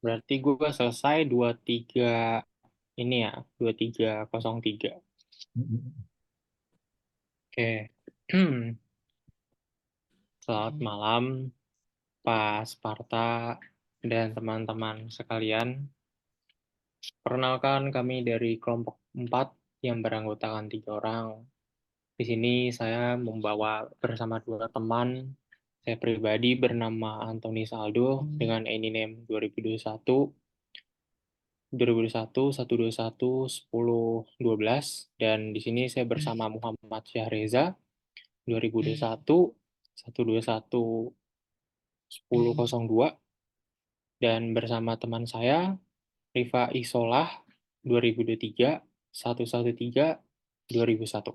Berarti gue selesai 23 ini ya, 2303. Oke. Selamat malam, Pak Sparta dan teman-teman sekalian. Perkenalkan kami dari kelompok 4 yang beranggotakan 3 orang. Di sini saya membawa bersama 2 teman. Saya pribadi bernama Anthony Saldo dengan ID name 2021, 2021, 121, 10, 12. Dan di sini saya bersama Muhammad Syahreza, 2021, 121, 1002. Dan bersama teman saya, Rifa Isolah, 2023, 113, 2001.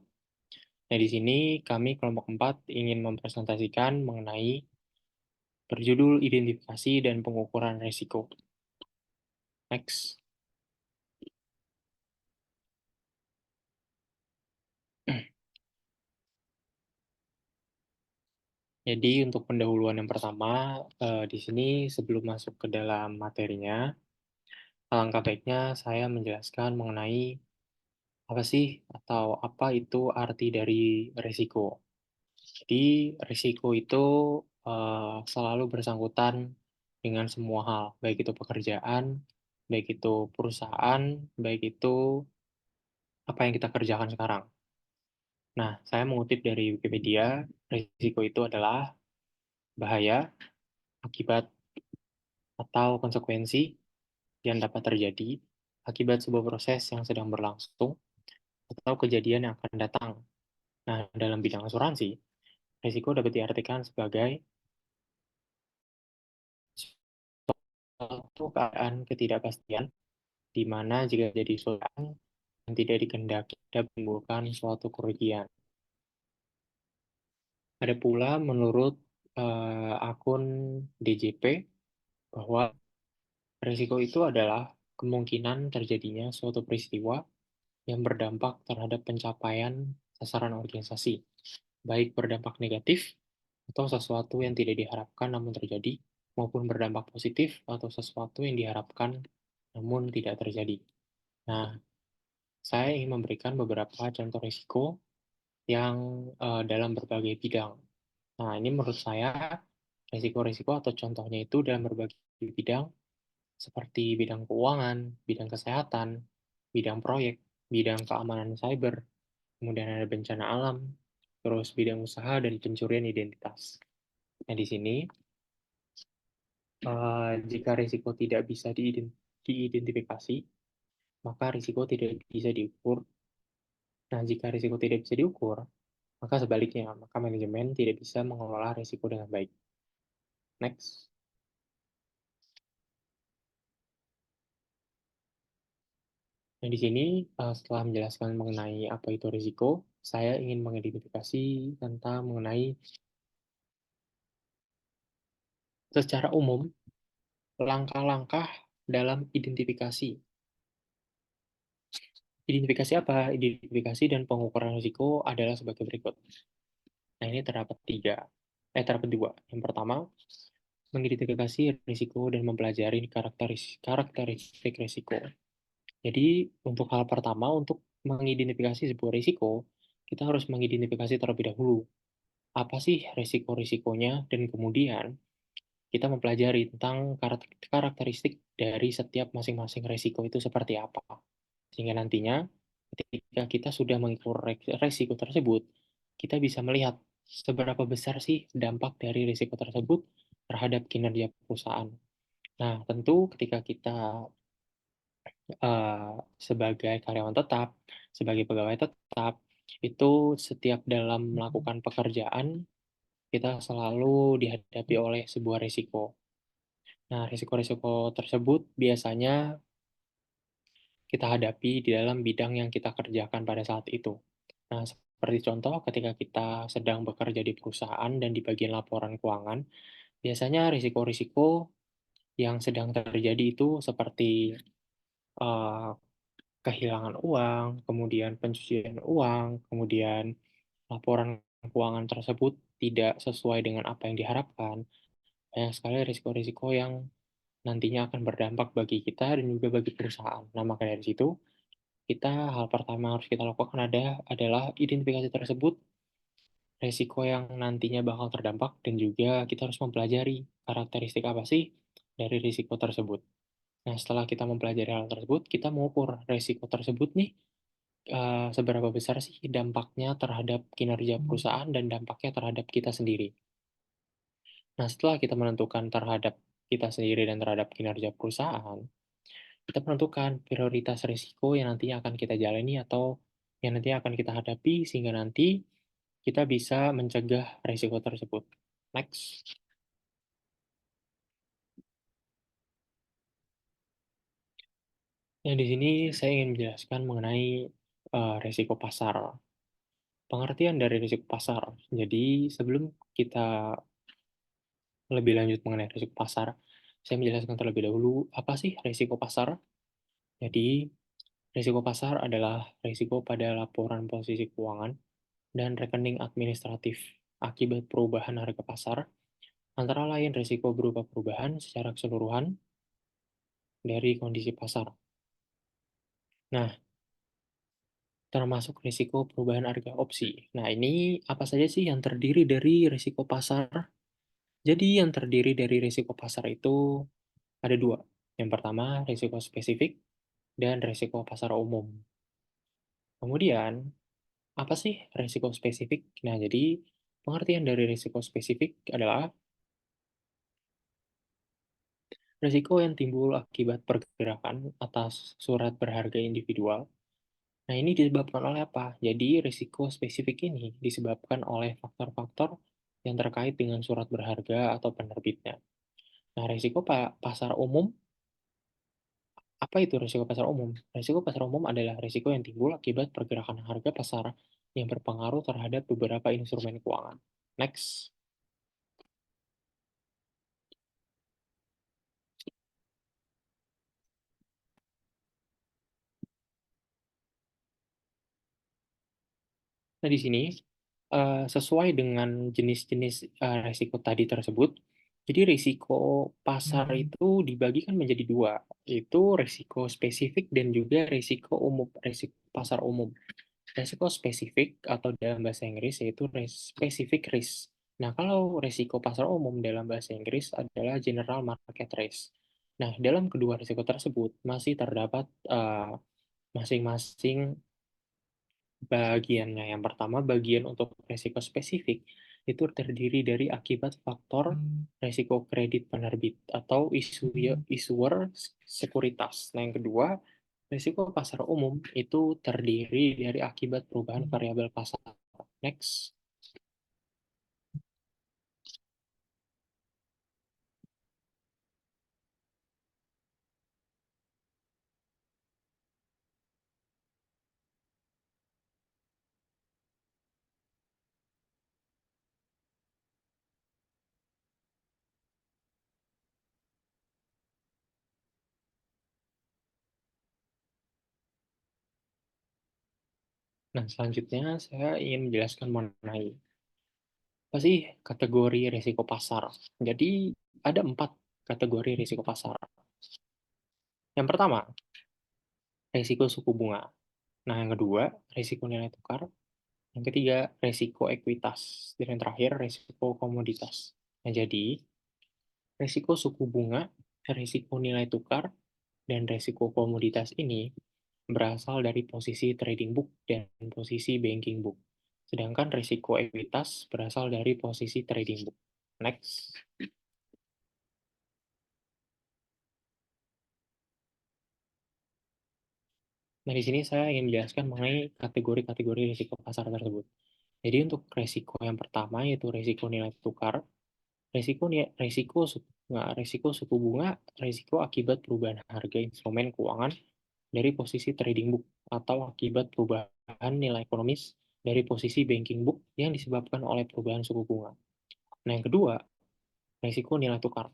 Nah, di sini kami kelompok 4 ingin mempresentasikan mengenai berjudul identifikasi dan pengukuran risiko. Next. Jadi untuk pendahuluan yang pertama, di sini sebelum masuk ke dalam materinya, alangkah baiknya saya menjelaskan mengenai apa sih atau apa itu arti dari risiko. Jadi risiko itu selalu bersangkutan dengan semua hal, baik itu pekerjaan, baik itu perusahaan, baik itu apa yang kita kerjakan sekarang. Nah, saya mengutip dari Wikipedia, risiko itu adalah bahaya, akibat, atau konsekuensi yang dapat terjadi akibat sebuah proses yang sedang berlangsung atau kejadian yang akan datang. Nah, dalam bidang asuransi, risiko dapat diartikan sebagai suatu keadaan ketidakpastian di mana jika jadi suatu yang tidak dikehendaki dapat menimbulkan suatu kerugian. Ada pula menurut akun DJP bahwa risiko itu adalah kemungkinan terjadinya suatu peristiwa yang berdampak terhadap pencapaian sasaran organisasi, baik berdampak negatif atau sesuatu yang tidak diharapkan namun terjadi, maupun berdampak positif atau sesuatu yang diharapkan namun tidak terjadi. Nah, saya ingin memberikan beberapa contoh risiko yang dalam berbagai bidang. Nah, ini menurut saya risiko-risiko atau contohnya itu dalam berbagai bidang seperti bidang keuangan, bidang kesehatan, bidang proyek, bidang keamanan cyber, kemudian ada bencana alam, terus bidang usaha dan pencurian identitas. Nah, di sini jika risiko tidak bisa diidentifikasi, maka risiko tidak bisa diukur. Nah, jika risiko tidak bisa diukur, maka sebaliknya, maka manajemen tidak bisa mengelola risiko dengan baik. Next. Nah, di sini setelah menjelaskan mengenai apa itu risiko, saya ingin mengidentifikasi tentang mengenai secara umum langkah-langkah dalam identifikasi. Identifikasi apa? Identifikasi dan pengukuran risiko adalah sebagai berikut. Nah, ini terdapat dua. Yang pertama, mengidentifikasi risiko dan mempelajari karakteristik risiko. Jadi, untuk hal pertama, untuk mengidentifikasi sebuah risiko, kita harus mengidentifikasi terlebih dahulu apa sih risiko-risikonya, dan kemudian kita mempelajari tentang karakteristik dari setiap masing-masing risiko itu seperti apa. Sehingga nantinya ketika kita sudah mengukur risiko tersebut, kita bisa melihat seberapa besar sih dampak dari risiko tersebut terhadap kinerja perusahaan. Nah, tentu ketika kita sebagai karyawan tetap, sebagai pegawai tetap, itu setiap dalam melakukan pekerjaan, kita selalu dihadapi oleh sebuah risiko. Nah, risiko-risiko tersebut biasanya kita hadapi di dalam bidang yang kita kerjakan pada saat itu. Nah, seperti contoh ketika kita sedang bekerja di perusahaan dan di bagian laporan keuangan, biasanya risiko-risiko yang sedang terjadi itu seperti eh, kehilangan uang, kemudian pencucian uang, kemudian laporan keuangan tersebut tidak sesuai dengan apa yang diharapkan. Banyak sekali risiko-risiko yang nantinya akan berdampak bagi kita dan juga bagi perusahaan. Nah, maka dari situ, hal pertama harus kita lakukan adalah identifikasi tersebut, resiko yang nantinya bakal terdampak, dan juga kita harus mempelajari karakteristik apa sih dari risiko tersebut. Nah, setelah kita mempelajari hal tersebut, kita mengukur resiko tersebut nih, seberapa besar sih dampaknya terhadap kinerja perusahaan dan dampaknya terhadap kita sendiri. Nah, setelah kita menentukan terhadap kita sendiri dan terhadap kinerja perusahaan, kita menentukan prioritas risiko yang nantinya akan kita jalani atau yang nantinya akan kita hadapi sehingga nanti kita bisa mencegah risiko tersebut. Next. Nah, di sini saya ingin menjelaskan mengenai risiko pasar. Pengertian dari risiko pasar. Jadi, sebelum kita lebih lanjut mengenai risiko pasar, saya menjelaskan terlebih dahulu apa sih risiko pasar. Jadi, risiko pasar adalah risiko pada laporan posisi keuangan dan rekening administratif akibat perubahan harga pasar, antara lain risiko berupa perubahan secara keseluruhan dari kondisi pasar. Nah, termasuk risiko perubahan harga opsi. Nah, ini apa saja sih yang terdiri dari risiko pasar? Jadi, yang terdiri dari risiko pasar itu ada dua. Yang pertama, risiko spesifik dan risiko pasar umum. Kemudian, apa sih risiko spesifik? Nah, jadi pengertian dari risiko spesifik adalah risiko yang timbul akibat pergerakan atas surat berharga individual. Nah, ini disebabkan oleh apa? Jadi, risiko spesifik ini disebabkan oleh faktor-faktor yang terkait dengan surat berharga atau penerbitnya. Nah, risiko pasar umum, apa itu risiko pasar umum? Risiko pasar umum adalah risiko yang timbul akibat pergerakan harga pasar yang berpengaruh terhadap beberapa instrumen keuangan. Next. Nah, di sini sesuai dengan jenis-jenis risiko tadi tersebut, jadi risiko pasar itu dibagikan menjadi dua, yaitu risiko spesifik dan juga risiko umum, risiko pasar umum. Risiko spesifik atau dalam bahasa Inggris yaitu specific risk. Nah, kalau risiko pasar umum dalam bahasa Inggris adalah general market risk. Nah, dalam kedua risiko tersebut masih terdapat masing-masing bagiannya. Yang pertama, bagian untuk risiko spesifik itu terdiri dari akibat faktor risiko kredit penerbit atau issuer sekuritas. Nah, yang kedua, risiko pasar umum itu terdiri dari akibat perubahan variabel pasar. Next. Nah, selanjutnya saya ingin menjelaskan mengenai apa sih kategori risiko pasar. Jadi, ada 4 kategori risiko pasar. Yang pertama, risiko suku bunga. Nah, yang kedua, risiko nilai tukar. Yang ketiga, risiko ekuitas. Dan yang terakhir, risiko komoditas. Nah, jadi, risiko suku bunga, risiko nilai tukar, dan risiko komoditas ini berasal dari posisi trading book dan posisi banking book. Sedangkan risiko ekuitas berasal dari posisi trading book. Next. Nah, di sini saya ingin menjelaskan mengenai kategori-kategori risiko pasar tersebut. Jadi untuk risiko yang pertama yaitu risiko nilai tukar, risiko suku bunga, risiko akibat perubahan harga instrumen keuangan dari posisi trading book atau akibat perubahan nilai ekonomis dari posisi banking book yang disebabkan oleh perubahan suku bunga. Nah, yang kedua, risiko nilai tukar.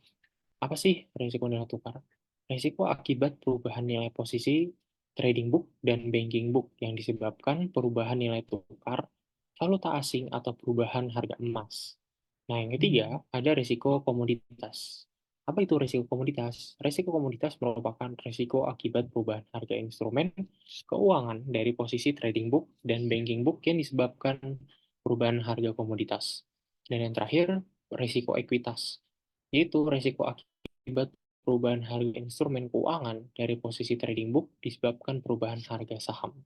Apa sih risiko nilai tukar? Risiko akibat perubahan nilai posisi trading book dan banking book yang disebabkan perubahan nilai tukar, valuta asing, atau perubahan harga emas. Nah, yang ketiga, ada risiko komoditas. Apa itu risiko komoditas? Risiko komoditas merupakan risiko akibat perubahan harga instrumen keuangan dari posisi trading book dan banking book yang disebabkan perubahan harga komoditas. Dan yang terakhir, risiko ekuitas, yaitu risiko akibat perubahan harga instrumen keuangan dari posisi trading book disebabkan perubahan harga saham.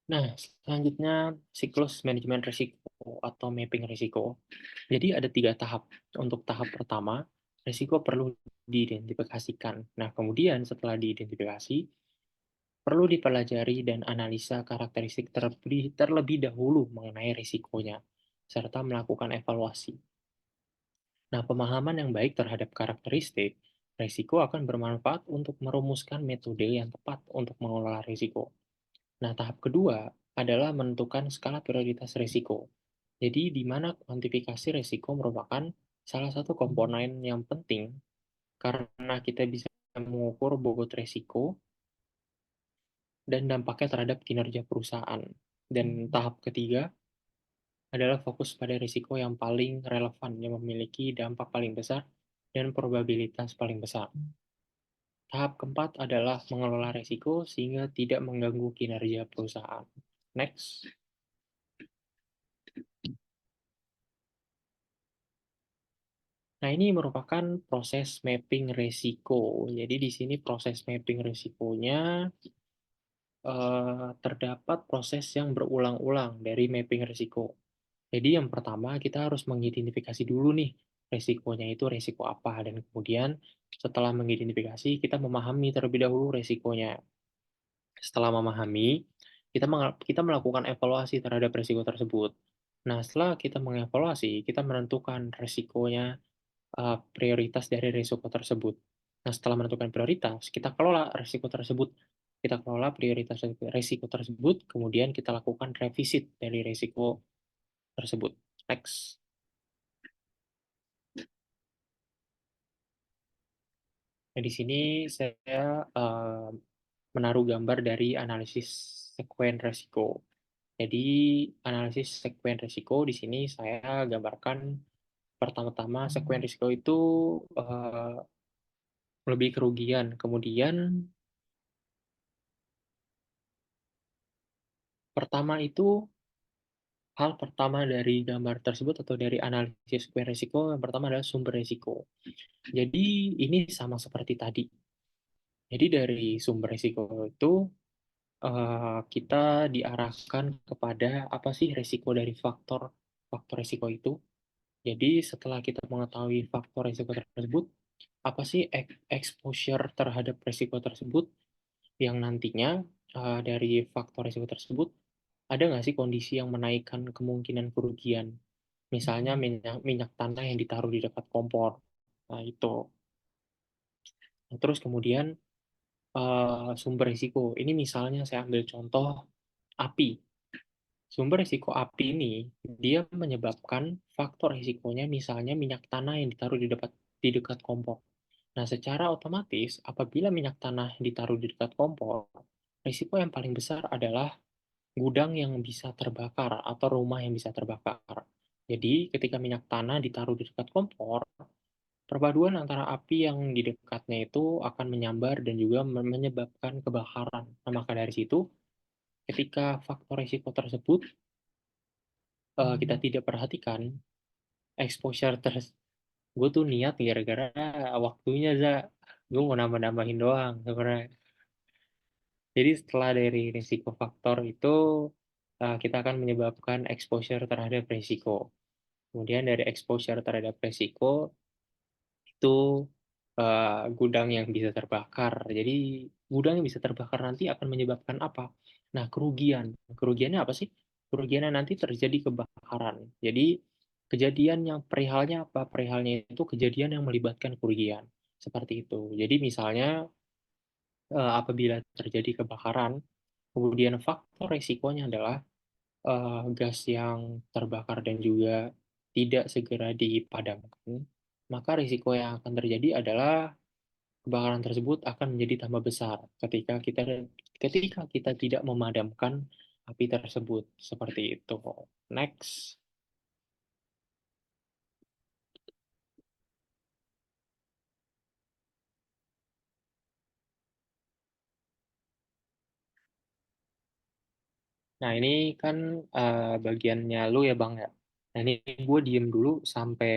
Nah, selanjutnya siklus manajemen risiko atau mapping risiko. Jadi ada 3 tahap. Untuk tahap pertama, risiko perlu diidentifikasikan. Nah, kemudian setelah diidentifikasi, perlu dipelajari dan analisa karakteristik terlebih dahulu mengenai risikonya, serta melakukan evaluasi. Nah, pemahaman yang baik terhadap karakteristik risiko akan bermanfaat untuk merumuskan metode yang tepat untuk mengelola risiko. Nah, tahap kedua adalah menentukan skala prioritas risiko. Jadi, di mana kuantifikasi risiko merupakan salah satu komponen yang penting karena kita bisa mengukur bobot risiko dan dampaknya terhadap kinerja perusahaan. Dan tahap ketiga adalah fokus pada risiko yang paling relevan, yang memiliki dampak paling besar dan probabilitas paling besar. Tahap keempat adalah mengelola risiko sehingga tidak mengganggu kinerja perusahaan. Next. Nah, ini merupakan proses mapping risiko. Jadi di sini proses mapping risikonya terdapat proses yang berulang-ulang dari mapping risiko. Jadi yang pertama kita harus mengidentifikasi dulu nih risikonya itu risiko apa, dan kemudian setelah mengidentifikasi kita memahami terlebih dahulu risikonya. Setelah memahami, kita melakukan evaluasi terhadap risiko tersebut. Nah, setelah kita mengevaluasi, kita menentukan risikonya, prioritas dari risiko tersebut. Nah, setelah menentukan prioritas, kita kelola risiko tersebut. Kita kelola prioritas risiko tersebut, kemudian kita lakukan revisit dari risiko tersebut. Next. Nah, di sini saya menaruh gambar dari analisis sekuen risiko. Jadi, analisis sekuen risiko di sini saya gambarkan pertama-tama sekuen risiko itu lebih kerugian. Kemudian pertama itu hal pertama dari gambar tersebut atau dari analisis sekuen risiko yang pertama adalah sumber risiko. Jadi ini sama seperti tadi. Jadi dari sumber risiko itu kita diarahkan kepada apa sih risiko dari faktor faktor risiko itu. Jadi setelah kita mengetahui faktor risiko tersebut, apa sih exposure terhadap risiko tersebut yang nantinya dari faktor risiko tersebut ada nggak sih kondisi yang menaikkan kemungkinan kerugian? Misalnya minyak tanah yang ditaruh di dekat kompor. Nah, itu. Nah, terus kemudian sumber risiko. Ini misalnya saya ambil contoh api. Sumber risiko api ini dia menyebabkan faktor risikonya misalnya minyak tanah yang ditaruh di dekat kompor. Nah, secara otomatis apabila minyak tanah ditaruh di dekat kompor, risiko yang paling besar adalah gudang yang bisa terbakar atau rumah yang bisa terbakar. Jadi, ketika minyak tanah ditaruh di dekat kompor, perpaduan antara api yang di dekatnya itu akan menyambar dan juga menyebabkan kebakaran. Nah, maka dari situ, ketika faktor risiko tersebut kita tidak perhatikan, exposure gue tuh niat gara-gara waktunya, gue mau nambah-nambahin doang sebenarnya. Jadi setelah dari risiko faktor itu, kita akan menyebabkan exposure terhadap risiko. Kemudian dari exposure terhadap risiko, itu gudang yang bisa terbakar. Jadi gudang yang bisa terbakar nanti akan menyebabkan apa? Nah, kerugian. Kerugiannya apa sih? Kerugiannya nanti terjadi kebakaran. Jadi kejadian yang perihalnya apa? Perihalnya itu kejadian yang melibatkan kerugian. seperti itu. Jadi misalnya apabila terjadi kebakaran, kemudian faktor resikonya adalah gas yang terbakar dan juga tidak segera dipadamkan, maka risiko yang akan terjadi adalah kebakaran tersebut akan menjadi tambah besar ketika kita tidak memadamkan api tersebut. Seperti itu. Next. Nah, ini kan bagiannya lu ya, Bang ya. Nah, ini gue diem dulu sampai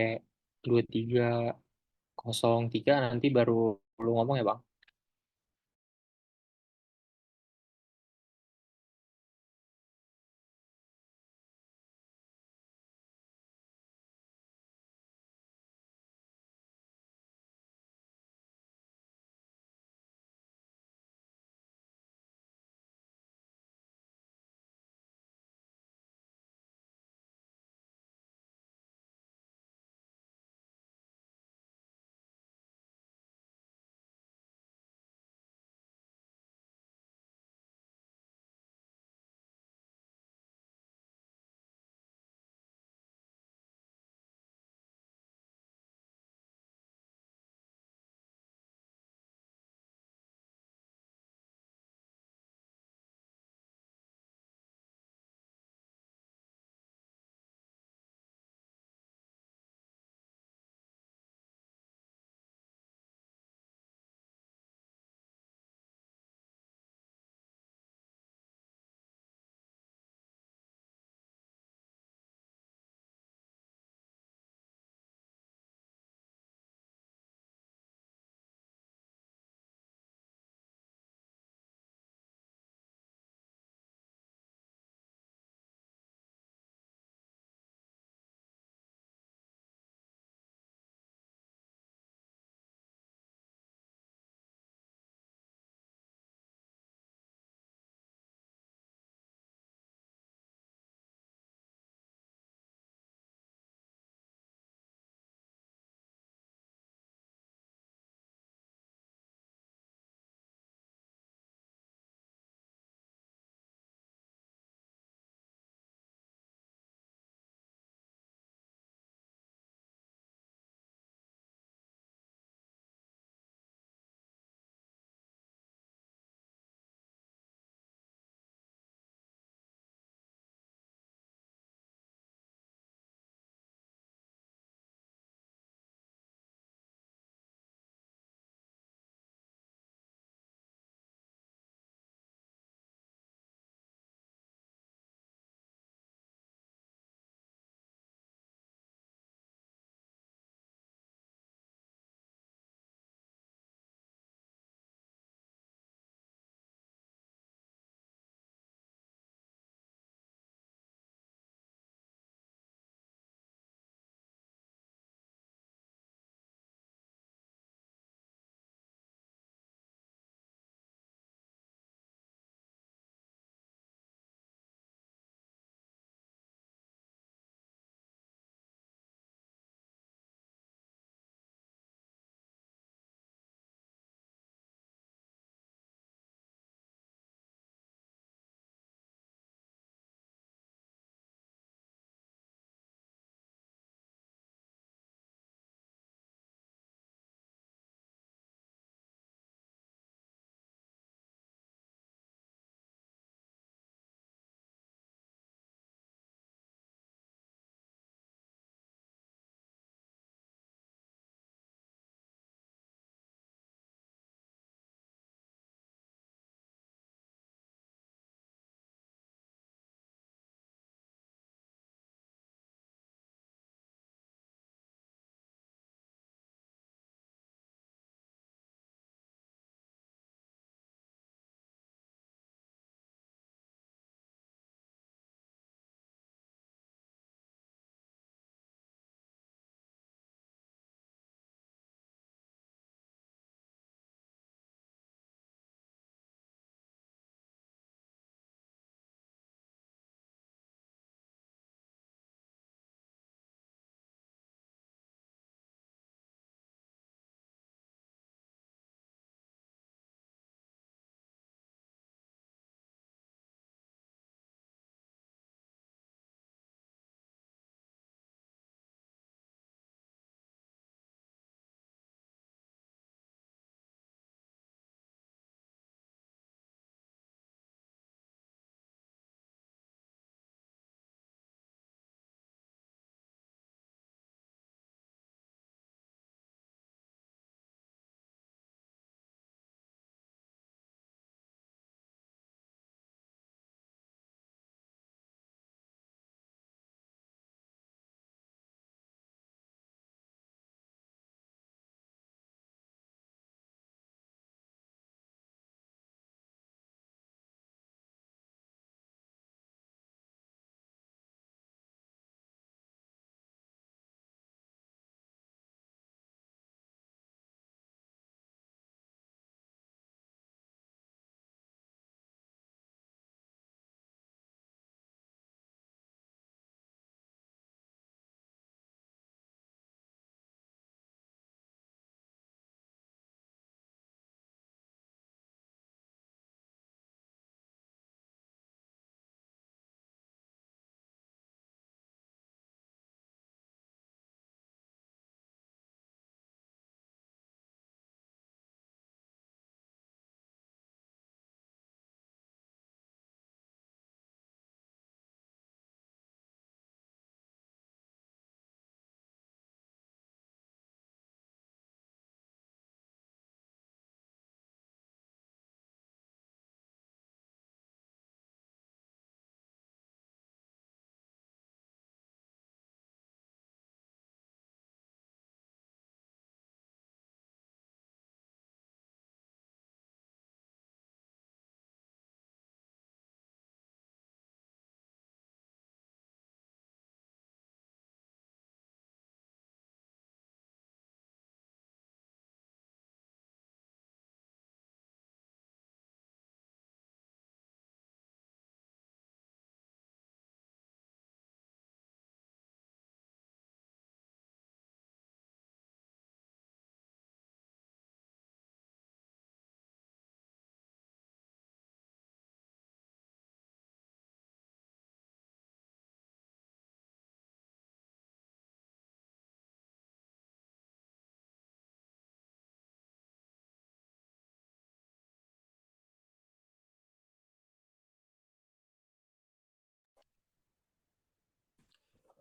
2303 nanti baru lu ngomong ya, Bang.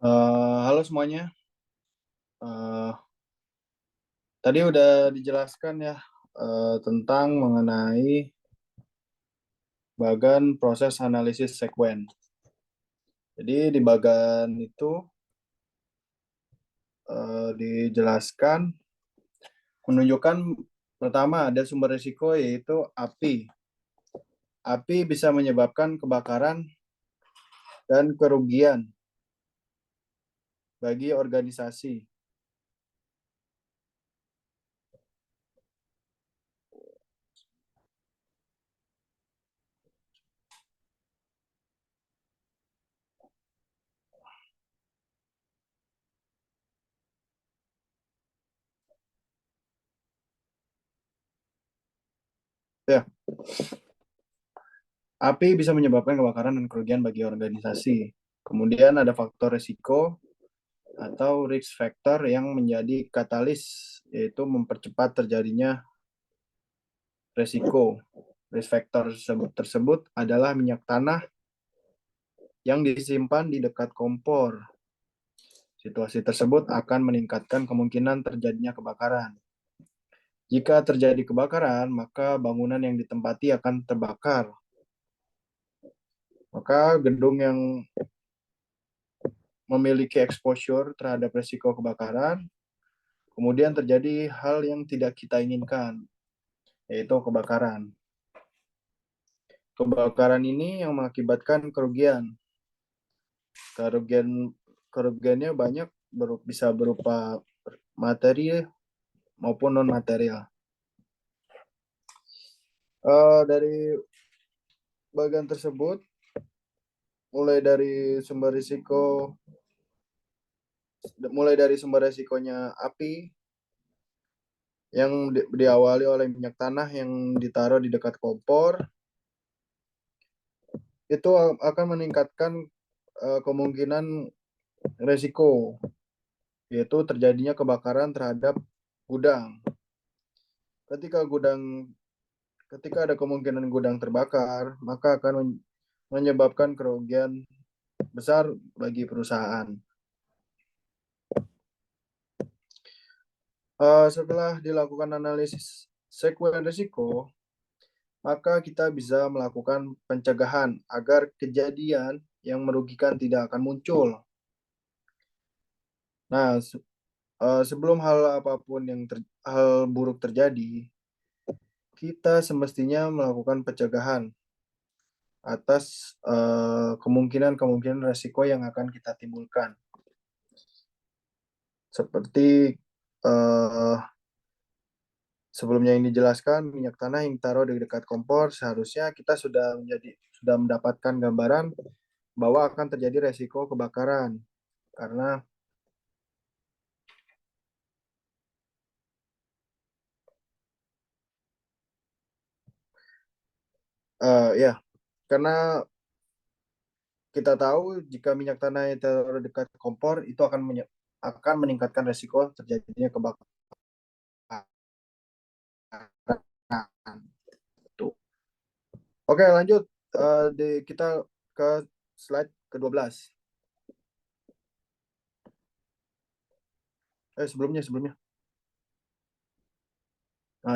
Halo semuanya. Eh, Tadi udah dijelaskan ya tentang mengenai bagan proses analisis sekuen. Jadi di bagan itu dijelaskan menunjukkan pertama ada sumber risiko yaitu api. Api bisa menyebabkan kebakaran dan kerugian bagi organisasi. Ya, api bisa menyebabkan kebakaran dan kerugian bagi organisasi. Kemudian ada faktor risiko atau risk factor yang menjadi katalis, yaitu mempercepat terjadinya resiko. Risk factor tersebut adalah minyak tanah yang disimpan di dekat kompor. Situasi tersebut akan meningkatkan kemungkinan terjadinya kebakaran. Jika terjadi kebakaran, maka bangunan yang ditempati akan terbakar. Maka gedung yang memiliki exposure terhadap resiko kebakaran, kemudian terjadi hal yang tidak kita inginkan, yaitu kebakaran. Kebakaran ini yang mengakibatkan kerugian. Kerugiannya banyak, bisa berupa materi maupun non material. Dari bagian tersebut, mulai dari sumber risikonya api yang diawali oleh minyak tanah yang ditaruh di dekat kompor, itu akan meningkatkan kemungkinan resiko, yaitu terjadinya kebakaran terhadap gudang. Ketika ada kemungkinan gudang terbakar, maka akan menyebabkan kerugian besar bagi perusahaan. Setelah dilakukan analisis sekuen risiko, maka kita bisa melakukan pencegahan agar kejadian yang merugikan tidak akan muncul. Nah, sebelum hal buruk terjadi, kita semestinya melakukan pencegahan atas kemungkinan-kemungkinan resiko yang akan kita timbulkan. Seperti sebelumnya yang dijelaskan, minyak tanah yang ditaruh di dekat kompor, seharusnya kita sudah mendapatkan gambaran bahwa akan terjadi resiko kebakaran. Karena ya, karena kita tahu jika minyak tanah yang ditaruh dekat kompor itu akan meningkatkan resiko terjadinya kebakaran. Tuh. Oke, lanjut. Kita ke slide ke-12. Sebelumnya.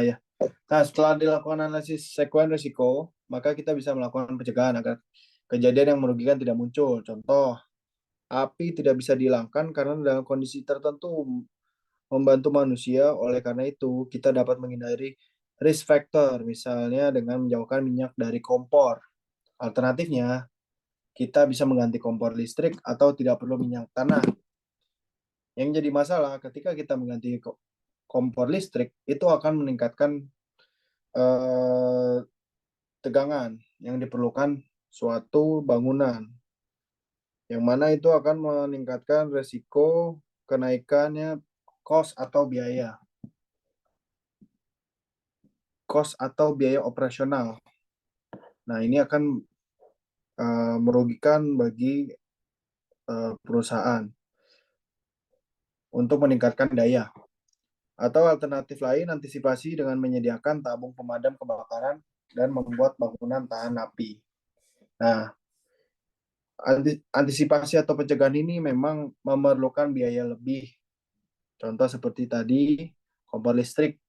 Ya. Nah, setelah dilakukan analisis sekuen risiko, maka kita bisa melakukan pencegahan agar kejadian yang merugikan tidak muncul. Contoh, api tidak bisa dihilangkan karena dalam kondisi tertentu membantu manusia. Oleh karena itu, kita dapat menghindari risk factor, misalnya dengan menjauhkan minyak dari kompor. Alternatifnya, kita bisa mengganti kompor listrik atau tidak perlu minyak tanah. Yang jadi masalah ketika kita mengganti kompor listrik, itu akan meningkatkan tegangan yang diperlukan suatu bangunan, yang mana itu akan meningkatkan resiko kenaikannya cost atau biaya operasional. Nah, ini akan merugikan bagi perusahaan untuk meningkatkan daya. Atau alternatif lain, antisipasi dengan menyediakan tabung pemadam kebakaran dan membuat bangunan tahan api. Nah, antisipasi atau pencegahan ini memang memerlukan biaya lebih. Contoh seperti tadi kompor listrik.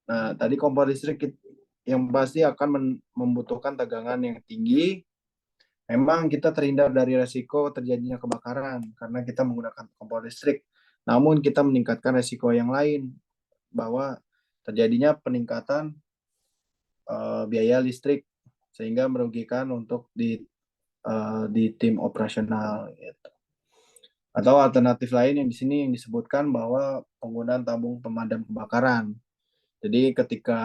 Nah, tadi kompor listrik yang pasti akan membutuhkan tegangan yang tinggi. Memang kita terhindar dari resiko terjadinya kebakaran karena kita menggunakan kompor listrik. Namun kita meningkatkan resiko yang lain bahwa terjadinya peningkatan biaya listrik sehingga merugikan untuk di tim operasional gitu. Atau alternatif lain yang di sini yang disebutkan bahwa penggunaan tabung pemadam kebakaran. Jadi ketika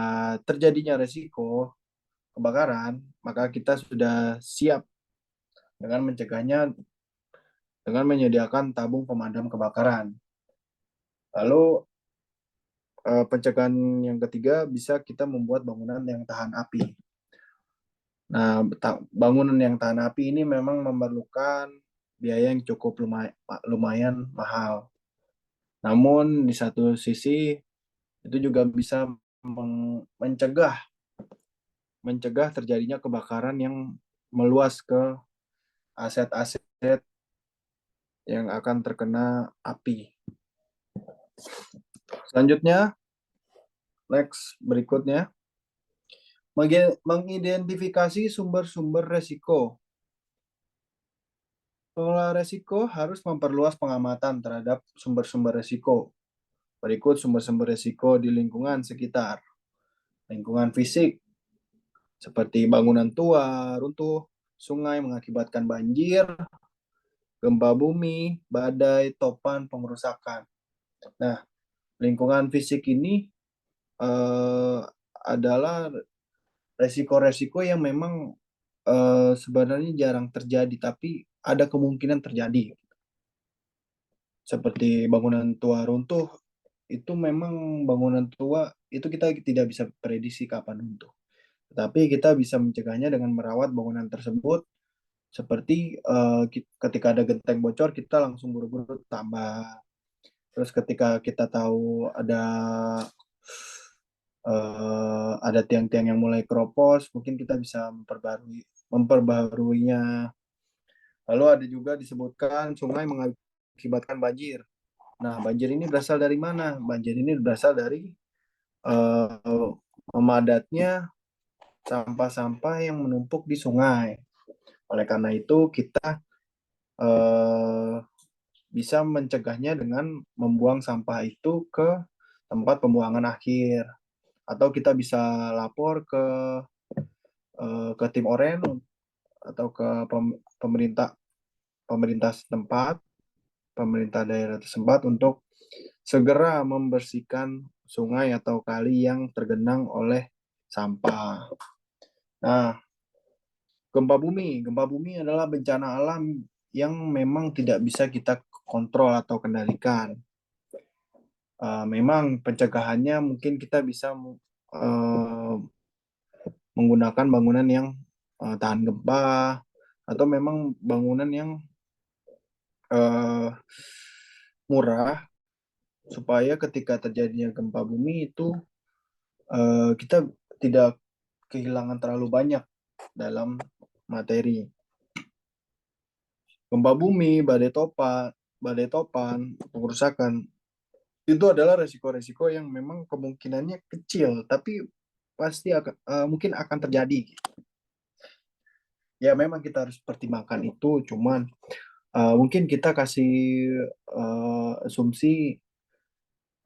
terjadinya resiko kebakaran, maka kita sudah siap dengan mencegahnya dengan menyediakan tabung pemadam kebakaran. Lalu pencegahan yang ketiga bisa kita membuat bangunan yang tahan api. Nah, bangunan yang tahan api ini memang memerlukan biaya yang cukup lumayan mahal. Namun di satu sisi itu juga bisa mencegah terjadinya kebakaran yang meluas ke aset-aset yang akan terkena api. Selanjutnya, next berikutnya, mengidentifikasi sumber-sumber resiko. Pengelola resiko harus memperluas pengamatan terhadap sumber-sumber resiko. Berikut sumber-sumber resiko di lingkungan sekitar. Lingkungan fisik, seperti bangunan tua, runtuh, sungai mengakibatkan banjir, gempa bumi, badai, topan, pengerusakan. Nah, lingkungan fisik ini adalah resiko-resiko yang memang sebenarnya jarang terjadi, tapi ada kemungkinan terjadi. Seperti bangunan tua runtuh, itu memang bangunan tua, itu kita tidak bisa prediksi kapan runtuh. Tapi kita bisa mencegahnya dengan merawat bangunan tersebut, seperti ketika ada genteng bocor, kita langsung buru-buru tambah. Terus ketika kita tahu ada tiang-tiang yang mulai keropos, mungkin kita bisa memperbaharuinya. Lalu ada juga disebutkan sungai mengakibatkan banjir. Nah, banjir ini berasal dari mana? Banjir ini berasal dari memadatnya sampah-sampah yang menumpuk di sungai. Oleh karena itu, kita bisa mencegahnya dengan membuang sampah itu ke tempat pembuangan akhir. Atau kita bisa lapor ke tim Oren atau ke pemerintah pemerintah setempat, pemerintah daerah setempat untuk segera membersihkan sungai atau kali yang tergenang oleh sampah. Nah, gempa bumi. Gempa bumi adalah bencana alam yang memang tidak bisa kita kontrol atau kendalikan. Memang pencegahannya mungkin kita bisa menggunakan bangunan yang tahan gempa atau memang bangunan yang murah supaya ketika terjadinya gempa bumi itu kita tidak kehilangan terlalu banyak dalam materi. Gempa bumi, badai topan, pengerusakan itu adalah resiko-resiko yang memang kemungkinannya kecil, tapi pasti mungkin akan terjadi. Ya memang kita harus pertimbangkan itu, cuman mungkin kita kasih asumsi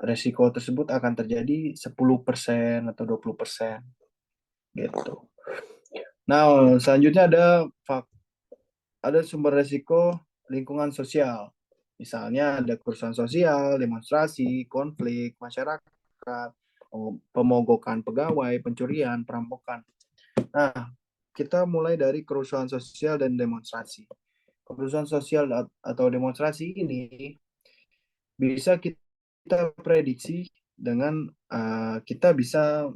resiko tersebut akan terjadi 10% atau 20% gitu. Nah, selanjutnya ada sumber resiko lingkungan sosial. Misalnya ada kerusuhan sosial, demonstrasi, konflik masyarakat, pemogokan pegawai, pencurian, perampokan. Nah, kita mulai dari kerusuhan sosial dan demonstrasi. Kerusuhan sosial atau demonstrasi ini bisa kita prediksi dengan kita bisa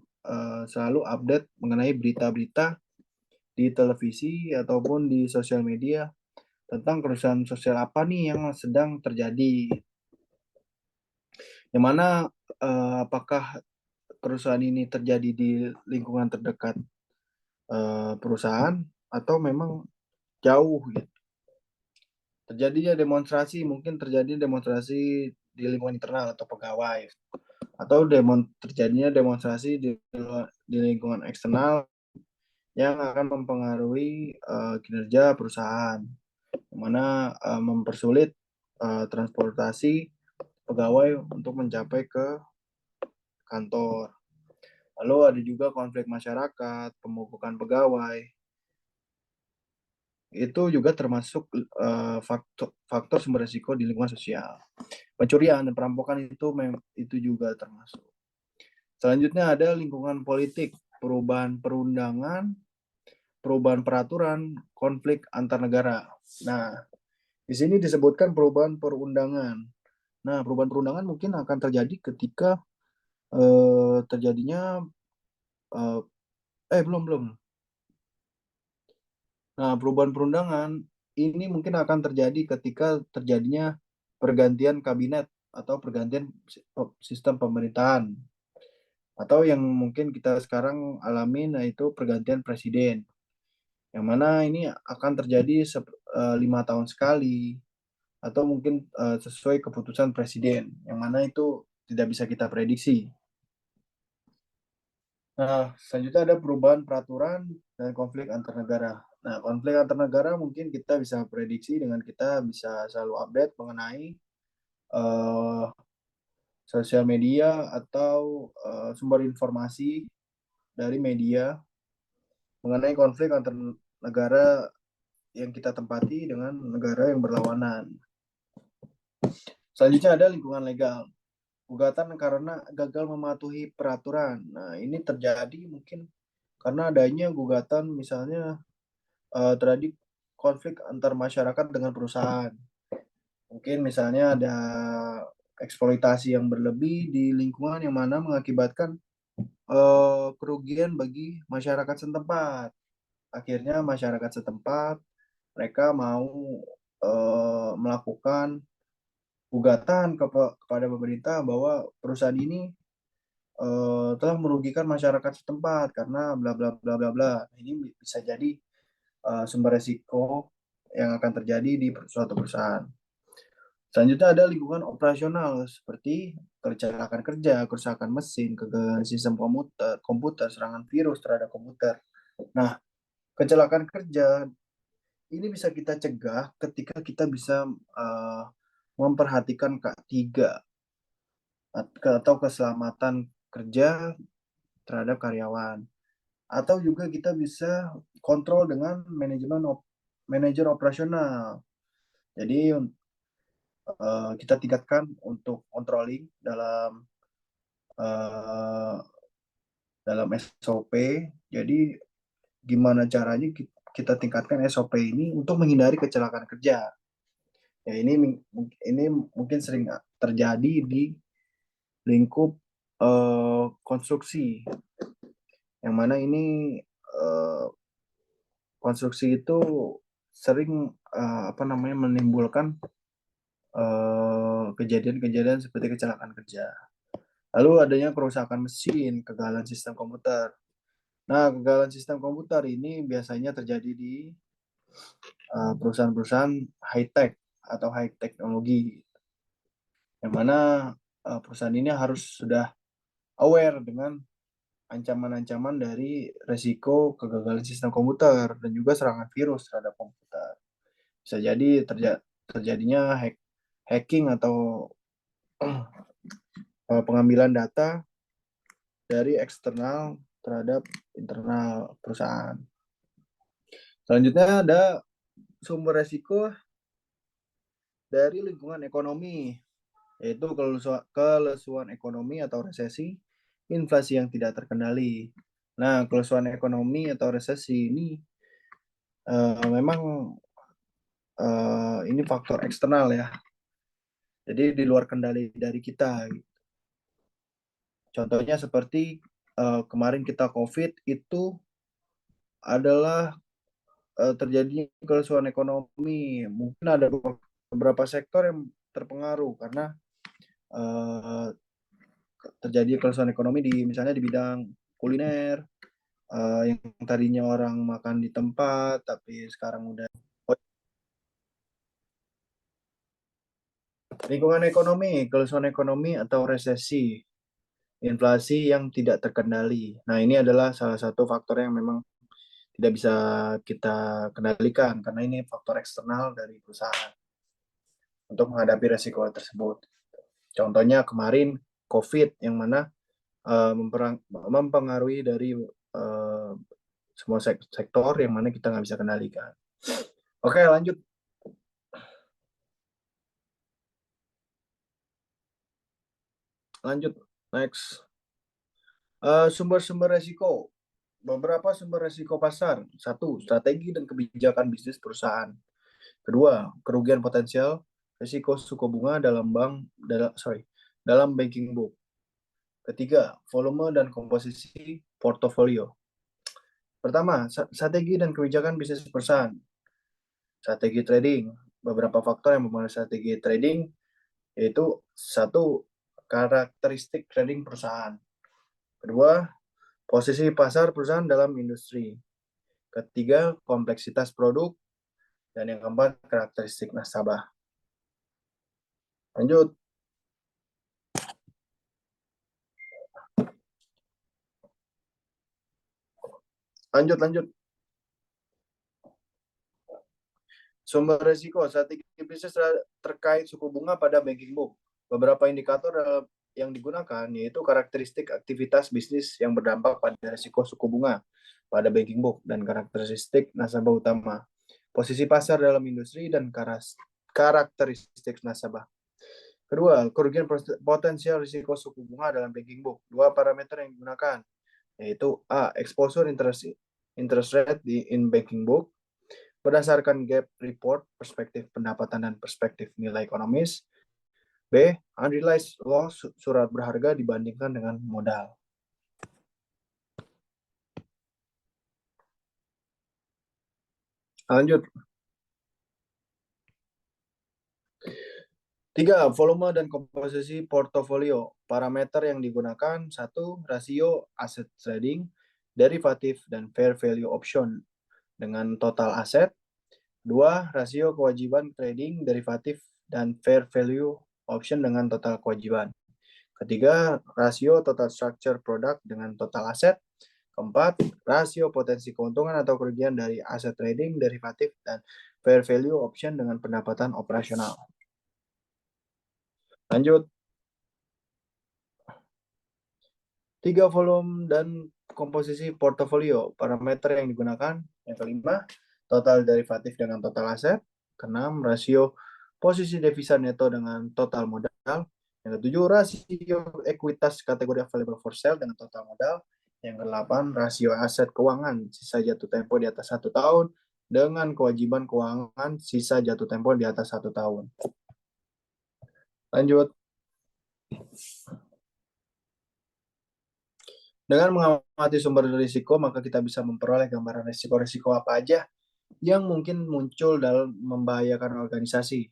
selalu update mengenai berita-berita di televisi ataupun di sosial media tentang kerusuhan sosial apa nih yang sedang terjadi. Yang mana apakah kerusuhan ini terjadi di lingkungan terdekat perusahaan atau memang jauh gitu. Terjadinya demonstrasi, mungkin terjadi demonstrasi di lingkungan internal atau pegawai, atau terjadinya demonstrasi di lingkungan eksternal yang akan mempengaruhi kinerja perusahaan, yang mana mempersulit transportasi pegawai untuk mencapai ke kantor. Lalu ada juga konflik masyarakat, pemupukan pegawai, itu juga termasuk faktor sumber risiko di lingkungan sosial. Pencurian dan perampokan itu juga termasuk. Selanjutnya ada lingkungan politik, perubahan perundangan, perubahan peraturan, konflik antar negara. Nah, di sini disebutkan perubahan perundangan. Nah, perubahan perundangan mungkin akan terjadi ketika terjadinya eh, belum belum. Nah, perubahan perundangan ini mungkin akan terjadi ketika terjadinya pergantian kabinet atau pergantian sistem pemerintahan, atau yang mungkin kita sekarang alami, yaitu pergantian presiden, yang mana ini akan terjadi 5 tahun sekali, atau mungkin sesuai keputusan presiden, yang mana itu tidak bisa kita prediksi. Nah, selanjutnya ada perubahan peraturan dan konflik antar negara. Nah, konflik antar negara mungkin kita bisa prediksi dengan kita bisa selalu update mengenai uh, sosial media atau sumber informasi dari media mengenai konflik antar negara yang kita tempati dengan negara yang berlawanan. Selanjutnya ada lingkungan legal. Gugatan karena gagal mematuhi peraturan. Nah, ini terjadi mungkin karena adanya gugatan, misalnya terjadi konflik antar masyarakat dengan perusahaan. Mungkin misalnya ada eksploitasi yang berlebih di lingkungan yang mana mengakibatkan kerugian bagi masyarakat setempat. Akhirnya masyarakat setempat mereka mau melakukan gugatan kepada pemerintah bahwa perusahaan ini telah merugikan masyarakat setempat karena bla bla bla bla bla. Ini bisa jadi sumber resiko yang akan terjadi di suatu perusahaan. Selanjutnya ada lingkungan operasional seperti kecelakaan kerja, kerusakan mesin, kegagalan sistem komputer, serangan virus terhadap komputer. Nah, kecelakaan kerja ini bisa kita cegah ketika kita bisa memperhatikan K3 atau keselamatan kerja terhadap karyawan. Atau juga kita bisa kontrol dengan manajer operasional. Jadi kita tingkatkan untuk controlling uh, dalam SOP. Jadi gimana caranya kita tingkatkan SOP ini untuk menghindari kecelakaan kerja. Ya, ini mungkin sering terjadi di lingkup konstruksi, yang mana ini konstruksi itu sering menimbulkan kejadian-kejadian seperti kecelakaan kerja. Lalu adanya kerusakan mesin, kegagalan sistem komputer. Nah, kegagalan sistem komputer ini biasanya terjadi di perusahaan-perusahaan high tech atau high teknologi, yang mana perusahaan ini harus sudah aware dengan ancaman-ancaman dari resiko kegagalan sistem komputer dan juga serangan virus terhadap komputer. Bisa jadi terjadinya hacking atau pengambilan data dari eksternal terhadap internal perusahaan. Selanjutnya ada sumber resiko dari lingkungan ekonomi, yaitu kelesuan ekonomi atau resesi, inflasi yang tidak terkendali. Nah, kelesuan ekonomi atau resesi ini memang ini faktor eksternal ya. Jadi di luar kendali dari kita. Contohnya seperti kemarin kita COVID itu adalah terjadinya kelesuan ekonomi. Mungkin ada beberapa sektor yang terpengaruh karena terjadi kelesuan ekonomi misalnya di bidang kuliner, yang tadinya orang makan di tempat tapi sekarang udah Lingkungan ekonomi, keluasan ekonomi atau resesi, inflasi yang tidak terkendali. Nah, ini adalah salah satu faktor yang memang tidak bisa kita kendalikan karena ini faktor eksternal dari perusahaan untuk menghadapi resiko tersebut. Contohnya kemarin COVID yang mana mempengaruhi dari semua sektor yang mana kita nggak bisa kendalikan. Oke, lanjut. Lanjut. Next. Sumber-sumber resiko. Beberapa sumber resiko pasar. Satu, strategi dan kebijakan bisnis perusahaan. Kedua, kerugian potensial risiko suku bunga dalam banking book. Ketiga, volume dan komposisi portofolio. Pertama, strategi dan kebijakan bisnis perusahaan. Strategi trading. Beberapa faktor yang mempengaruhi strategi trading yaitu satu, karakteristik trading perusahaan. Kedua, posisi pasar perusahaan dalam industri. Ketiga, kompleksitas produk. Dan yang keempat, karakteristik nasabah. Lanjut. Lanjut. Sumber risiko strategi bisnis terkait suku bunga pada banking book. Beberapa indikator yang digunakan yaitu karakteristik aktivitas bisnis yang berdampak pada risiko suku bunga pada banking book dan karakteristik nasabah utama. Posisi pasar dalam industri dan karakteristik nasabah. Kedua, kerugian potensial risiko suku bunga dalam banking book. Dua parameter yang digunakan yaitu A, exposure interest rate in banking book berdasarkan gap report, perspektif pendapatan dan perspektif nilai ekonomis. B, unrealized loss surat berharga dibandingkan dengan modal. Lanjut. Tiga, volume dan komposisi portofolio. Parameter yang digunakan, satu, rasio aset trading, derivatif, dan fair value option dengan total aset. Dua, rasio kewajiban trading, derivatif, dan fair value option dengan total kewajiban. Ketiga, rasio total structure product dengan total aset. Keempat, rasio potensi keuntungan atau kerugian dari aset trading, derivatif, dan fair value option dengan pendapatan operasional. Lanjut. Tiga, volume dan komposisi portofolio. Parameter yang digunakan. Yang kelima, total derivatif dengan total aset. Keenam, rasio posisi devisa neto dengan total modal. Yang ketujuh, rasio ekuitas kategori available for sale dengan total modal. Yang kedelapan, rasio aset keuangan sisa jatuh tempo di atas 1 tahun dengan kewajiban keuangan sisa jatuh tempo di atas 1 tahun. Lanjut. Dengan mengamati sumber risiko, maka kita bisa memperoleh gambaran risiko-risiko apa aja yang mungkin muncul dalam membahayakan organisasi.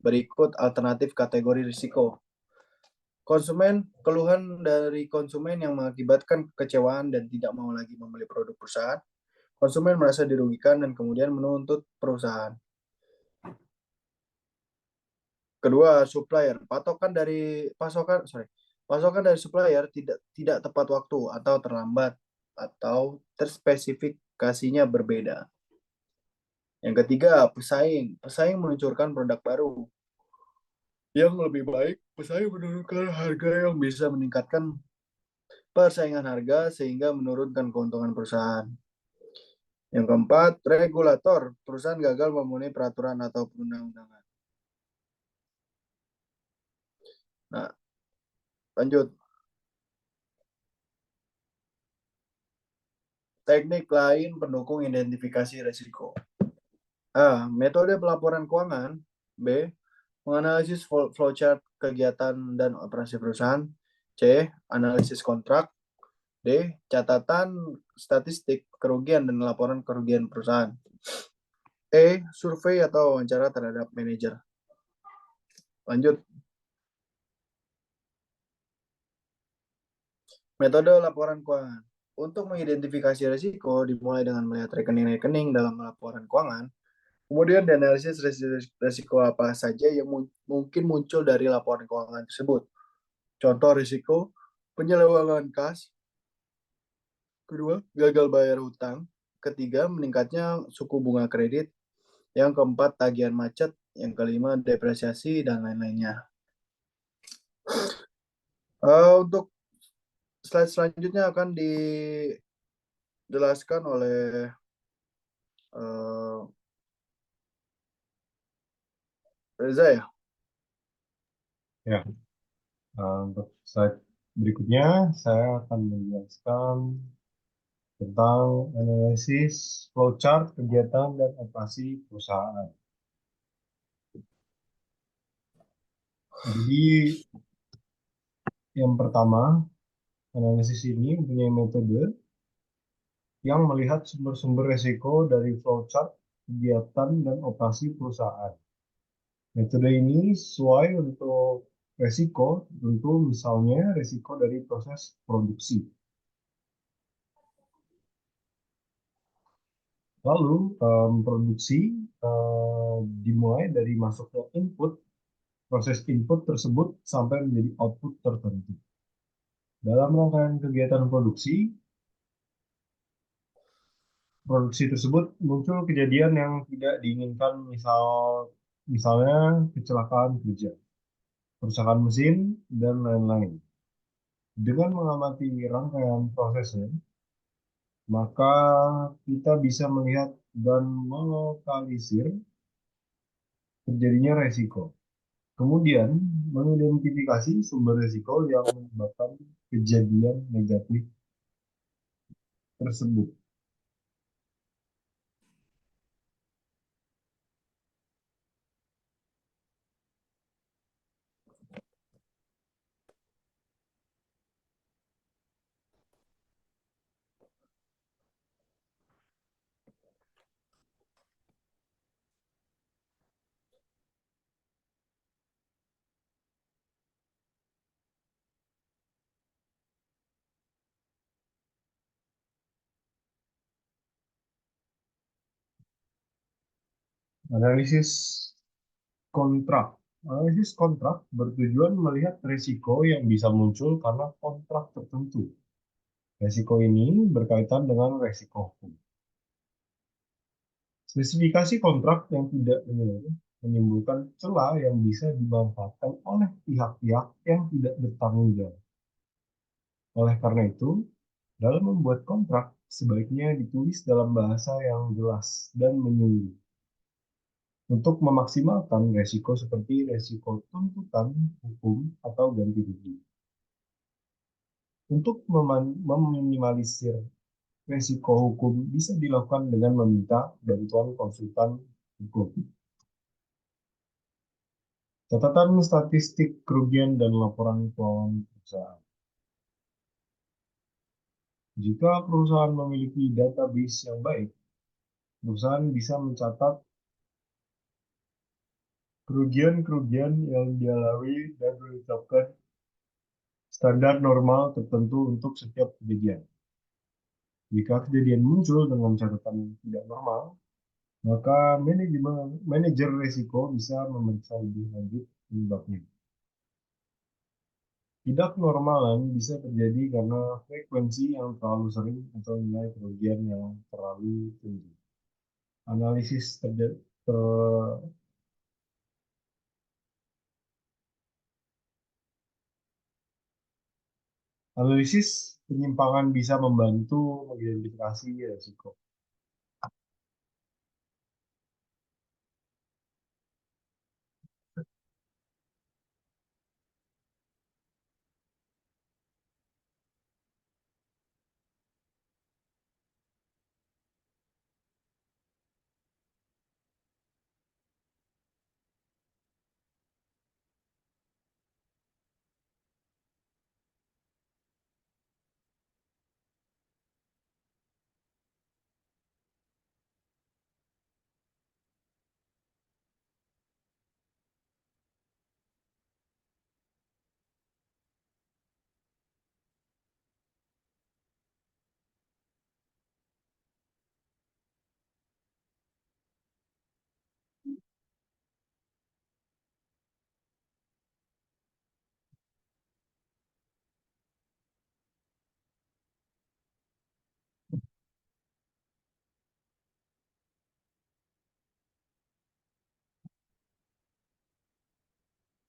Berikut alternatif kategori risiko. Konsumen, keluhan dari konsumen yang mengakibatkan kekecewaan dan tidak mau lagi membeli produk perusahaan. Konsumen merasa dirugikan dan kemudian menuntut perusahaan. Kedua, supplier. Pasokan dari supplier tidak tepat waktu atau terlambat atau terspesifikasinya berbeda. Yang ketiga, pesaing. Pesaing meluncurkan produk baru yang lebih baik. Pesaing menurunkan harga yang bisa meningkatkan persaingan harga sehingga menurunkan keuntungan perusahaan. Yang keempat, regulator. Perusahaan gagal memenuhi peraturan atau perundang-undangan. Nah, lanjut. Teknik lain pendukung identifikasi risiko. A. Metode pelaporan keuangan. B. Menganalisis flowchart kegiatan dan operasi perusahaan. C. Analisis kontrak. D. Catatan statistik kerugian dan laporan kerugian perusahaan. E. Survei atau wawancara terhadap manajer. Lanjut. Metode laporan keuangan. Untuk mengidentifikasi risiko dimulai dengan melihat rekening-rekening dalam laporan keuangan. Kemudian dianalisis risiko apa saja yang mungkin muncul dari laporan keuangan tersebut. Contoh risiko penyelewengan kas, kedua gagal bayar hutang, ketiga meningkatnya suku bunga kredit, yang keempat tagihan macet, yang kelima depresiasi dan lain-lainnya. Untuk slide selanjutnya akan dijelaskan oleh uh, Reza ya. Ya, untuk slide berikutnya saya akan menjelaskan tentang analisis flowchart kegiatan dan operasi perusahaan. Jadi yang pertama, analisis ini mempunyai metode yang melihat sumber-sumber resiko dari flowchart kegiatan dan operasi perusahaan. Metode ini sesuai untuk resiko, tentu misalnya resiko dari proses produksi. Lalu produksi dimulai dari masuknya input, proses input tersebut sampai menjadi output tertentu. Dalam rangkaian kegiatan produksi tersebut muncul kejadian yang tidak diinginkan, misalnya kecelakaan kerja, kerusakan mesin, dan lain-lain. Dengan mengamati rangkaian prosesnya, maka kita bisa melihat dan melokalisir terjadinya resiko. Kemudian, mengidentifikasi sumber resiko yang menyebabkan kejadian negatif tersebut. Analisis kontrak. Analisis kontrak bertujuan melihat risiko yang bisa muncul karena kontrak tertentu. Risiko ini berkaitan dengan risiko hukum. Spesifikasi kontrak yang tidak benar menimbulkan celah yang bisa dimanfaatkan oleh pihak-pihak yang tidak bertanggung jawab. Oleh karena itu, dalam membuat kontrak, sebaiknya ditulis dalam bahasa yang jelas dan menyinggung untuk memaksimalkan resiko seperti resiko tuntutan hukum atau ganti rugi. Untuk meminimalisir resiko hukum bisa dilakukan dengan meminta bantuan konsultan hukum. Catatan statistik kerugian dan laporan keuangan perusahaan. Jika perusahaan memiliki database yang baik, perusahaan bisa mencatat kerugian-kerugian yang dialami dan menetapkan standar normal tertentu untuk setiap kejadian. Jika kejadian muncul dengan catatan yang tidak normal, maka manajer risiko bisa memeriksa lebih lanjut penyebabnya. Tidak normalan bisa terjadi karena frekuensi yang terlalu sering atau nilai kerugian yang terlalu tinggi. Analisis Analisis penyimpangan bisa membantu mengidentifikasi risiko.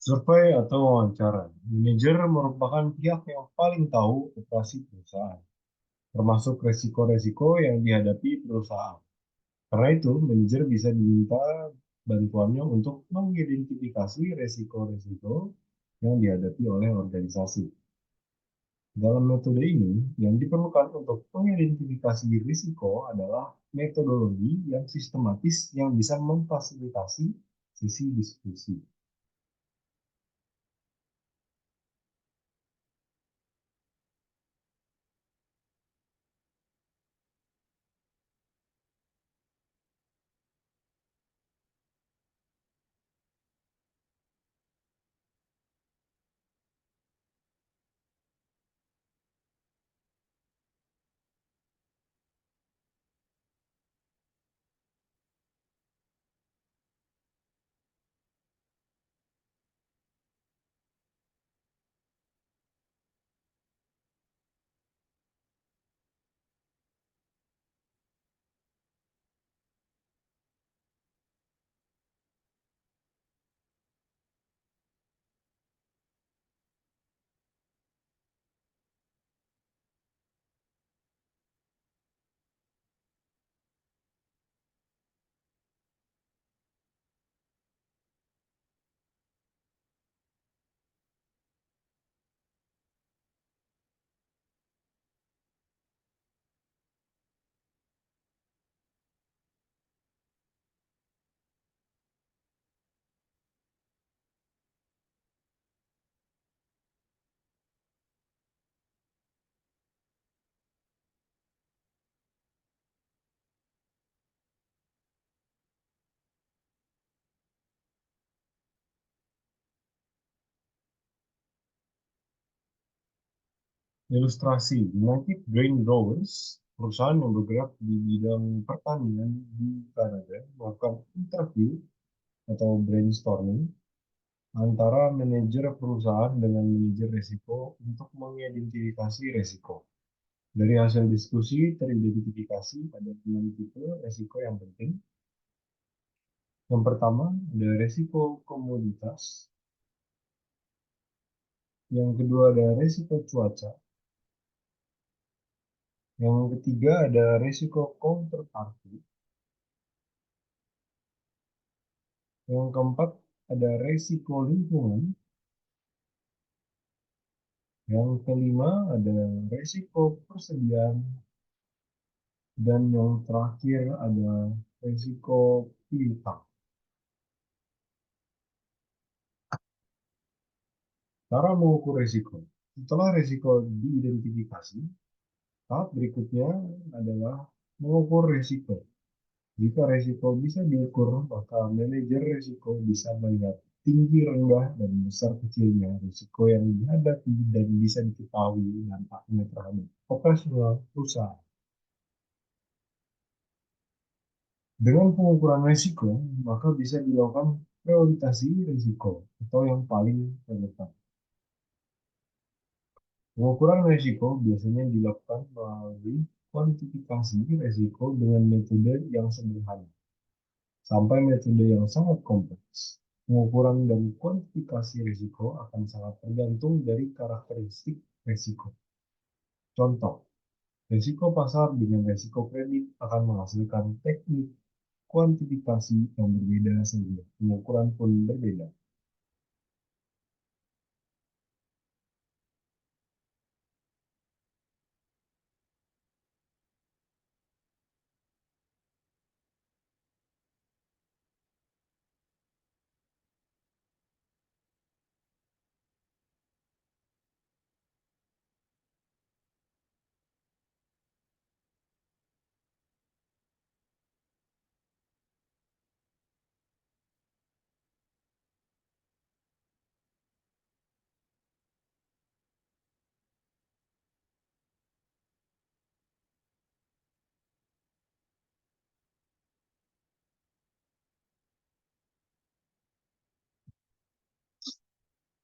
Survei atau wawancara. Manajer merupakan pihak yang paling tahu operasi perusahaan, termasuk resiko-resiko yang dihadapi perusahaan. Karena itu, manajer bisa diminta bantuannya untuk mengidentifikasi resiko-resiko yang dihadapi oleh organisasi. Dalam metode ini, yang diperlukan untuk mengidentifikasi risiko adalah metodologi yang sistematis yang bisa memfasilitasi sesi diskusi. Ilustrasi, United Grain Growers, perusahaan yang bergerak di bidang pertanian di Kanada, melakukan interview atau brainstorming antara manajer perusahaan dengan manajer risiko untuk mengidentifikasi risiko. Dari hasil diskusi teridentifikasi ada 6 tipe risiko yang penting. Yang pertama ada risiko komoditas, yang kedua ada risiko cuaca, yang ketiga ada risiko counterparty, yang keempat ada risiko lingkungan, yang kelima ada risiko persediaan, dan yang terakhir ada risiko piutang. Cara mengukur risiko. Setelah risiko diidentifikasi, tahap berikutnya adalah mengukur risiko. Jika risiko bisa diukur, maka manajer risiko bisa melihat tinggi, rendah, dan besar kecilnya risiko yang dihadapi dan bisa diketahui dampaknya terhadap operasional perusahaan. Dengan pengukuran risiko, maka bisa dilakukan prioritasi risiko atau yang paling relevan. Pengukuran risiko biasanya dilakukan melalui kuantifikasi risiko dengan metode yang sederhana, sampai metode yang sangat kompleks. Pengukuran dan kuantifikasi risiko akan sangat tergantung dari karakteristik risiko. Contoh, risiko pasar dengan risiko kredit akan menghasilkan teknik kuantifikasi yang berbeda sehingga pengukuran pun berbeda.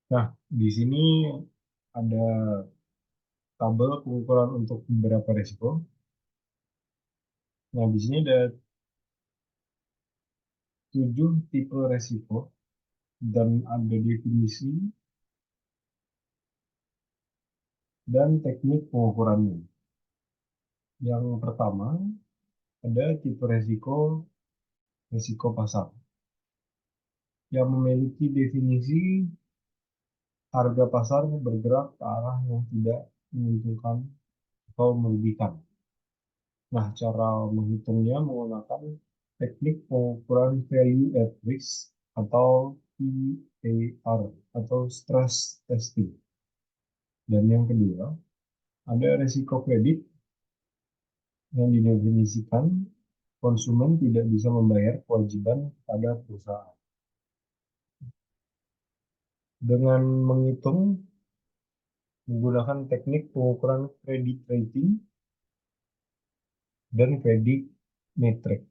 Nah, di sini ada tabel pengukuran untuk beberapa risiko. Nah, di sini ada 7 tipe risiko dan ada definisi dan teknik pengukurannya. Yang pertama, ada tipe risiko pasar, yang memiliki definisi harga pasar bergerak ke arah yang tidak menguntungkan atau merugikan. Nah, cara menghitungnya menggunakan teknik pengukuran value at risk atau PAR atau stress testing. Dan yang kedua, ada risiko kredit yang didefinisikan konsumen tidak bisa membayar kewajiban pada perusahaan. Dengan menghitung menggunakan teknik pengukuran credit rating dan credit metric.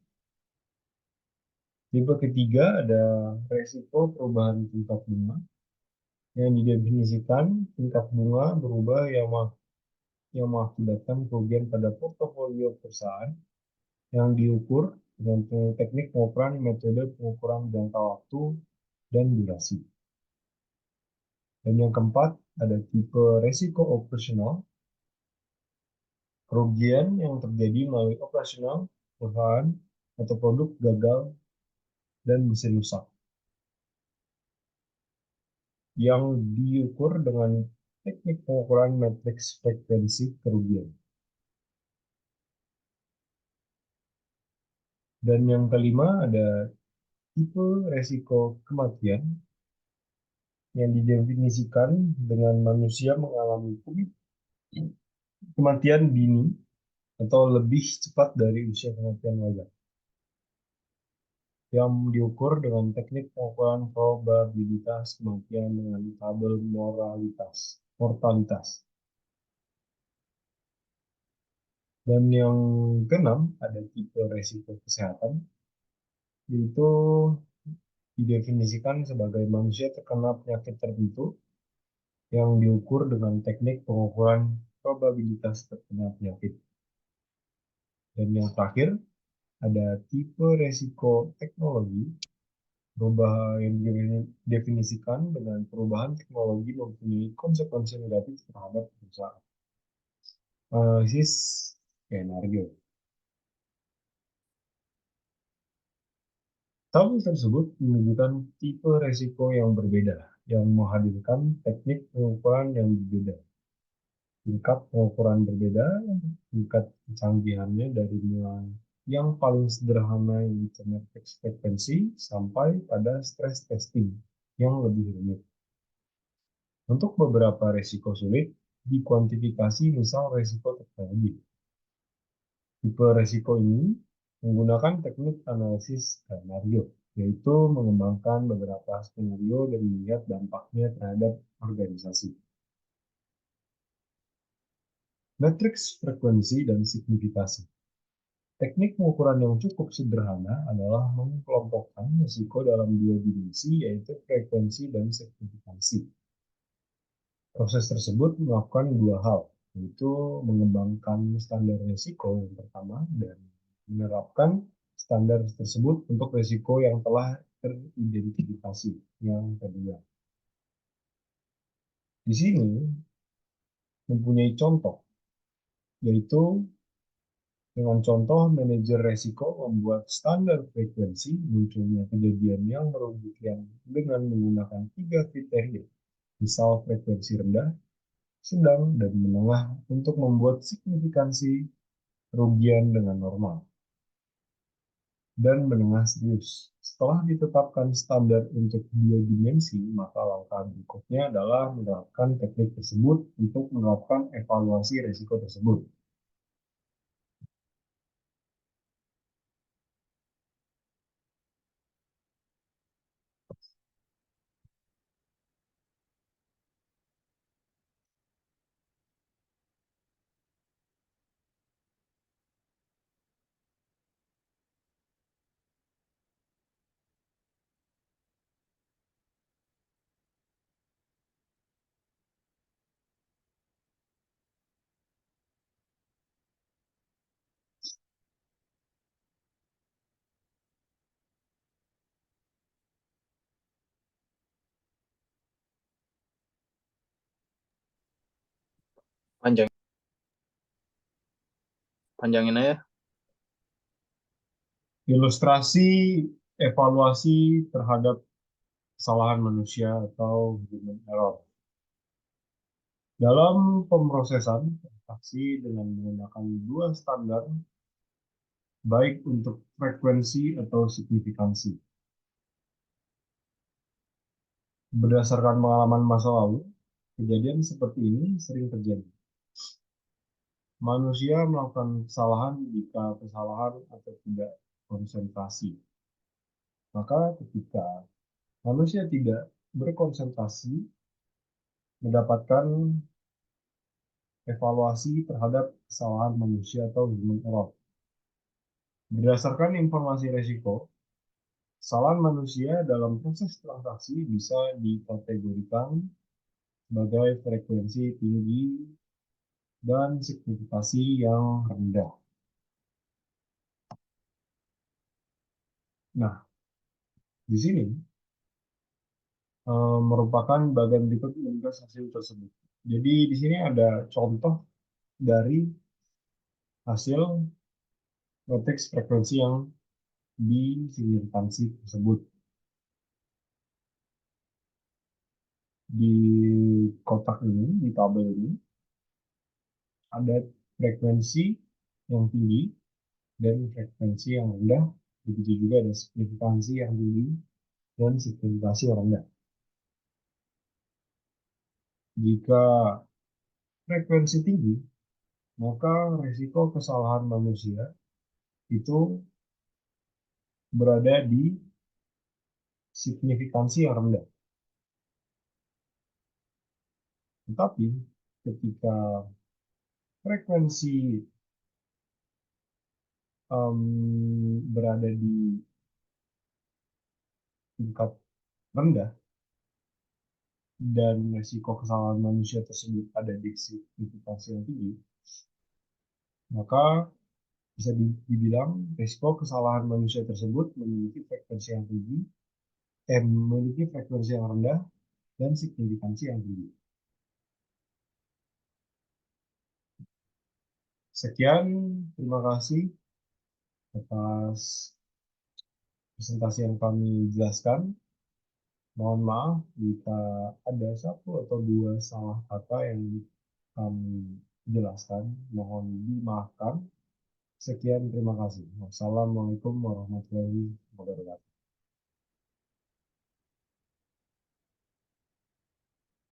Tipe ketiga ada resiko perubahan tingkat bunga yang didefinisikan tingkat bunga berubah yang mengakibatkan kerugian pada portofolio perusahaan yang diukur dengan teknik pengukuran metode pengukuran jangka waktu dan durasi. Dan yang keempat ada tipe resiko operasional, kerugian yang terjadi melalui operasional perusahaan atau produk gagal dan mesin rusak, yang diukur dengan teknik pengukuran matriks frekuensi kerugian. Dan yang kelima ada tipe resiko kematian yang didefinisikan dengan manusia mengalami kematian dini atau lebih cepat dari usia kematian wajar, yang diukur dengan teknik pengukuran probabilitas kematian dengan tabel mortalitas. Dan yang keenam ada tipe resiko kesehatan, yaitu didefinisikan sebagai manusia terkena penyakit tertentu yang diukur dengan teknik pengukuran probabilitas terkena penyakit. Dan yang terakhir ada tipe resiko teknologi yang didefinisikan dengan perubahan teknologi mempunyai konsekuensi negatif terhadap perusahaan. Analisis skenario. Tabel tersebut menunjukkan tipe resiko yang berbeda, yang menghadirkan teknik pengukuran yang berbeda, tingkat pengukuran berbeda, tingkat kecanggihannya dari mulai yang paling sederhana yaitu matriks frekuensi sampai pada stress testing yang lebih rumit. Untuk beberapa resiko sulit dikuantifikasi, misal resiko teknologi. Tipe resiko ini menggunakan teknik analisis skenario, yaitu mengembangkan beberapa skenario dan melihat dampaknya terhadap organisasi. Matriks frekuensi dan signifikasi. Teknik pengukuran yang cukup sederhana adalah mengelompokkan risiko dalam dua dimensi, yaitu frekuensi dan signifikansi. Proses tersebut melakukan dua hal, yaitu mengembangkan standar risiko yang pertama dan menerapkan standar tersebut untuk risiko yang telah teridentifikasi yang kedua. Di sini mempunyai contoh, yaitu dengan contoh manajer risiko membuat standar frekuensi munculnya kejadian yang merugikan dengan menggunakan 3 kriteria, misal frekuensi rendah, sedang, dan menengah untuk membuat signifikansi kerugian dengan normal dan menengah serius. Setelah ditetapkan standar untuk dua dimensi, maka langkah berikutnya adalah menerapkan teknik tersebut untuk menerapkan evaluasi risiko tersebut. Panjang, panjangin aja. Ilustrasi evaluasi terhadap kesalahan manusia atau human error. Dalam pemrosesan transaksi dengan menggunakan dua standar, baik untuk frekuensi atau signifikansi. Berdasarkan pengalaman masa lalu, kejadian seperti ini sering terjadi. Manusia melakukan kesalahan jika kesalahan atau tidak konsentrasi. Maka ketika manusia tidak berkonsentrasi, mendapatkan evaluasi terhadap kesalahan manusia atau human error. Berdasarkan informasi risiko, kesalahan manusia dalam proses transaksi bisa dikategorikan sebagai frekuensi tinggi dan signifikasi yang rendah. Nah, di sini merupakan bagian berikut mengenai hasil tersebut. Jadi di sini ada contoh dari hasil konteks frekuensi yang disignifikansi tersebut. Di kotak ini, di tabel ini, ada frekuensi yang tinggi dan frekuensi yang rendah. Begitu juga ada signifikansi yang tinggi dan signifikansi yang rendah. Jika frekuensi tinggi, maka risiko kesalahan manusia itu berada di signifikansi yang rendah. Tetapi ketika frekuensi berada di tingkat rendah dan risiko kesalahan manusia tersebut ada di signifikansi yang tinggi, maka bisa dibilang risiko kesalahan manusia tersebut memiliki frekuensi yang tinggi, memiliki frekuensi yang rendah dan signifikansi yang tinggi. Sekian, terima kasih atas presentasi yang kami jelaskan. Mohon maaf jika ada satu atau dua salah kata yang kami jelaskan. Mohon dimaafkan. Sekian, terima kasih. Wassalamualaikum warahmatullahi wabarakatuh.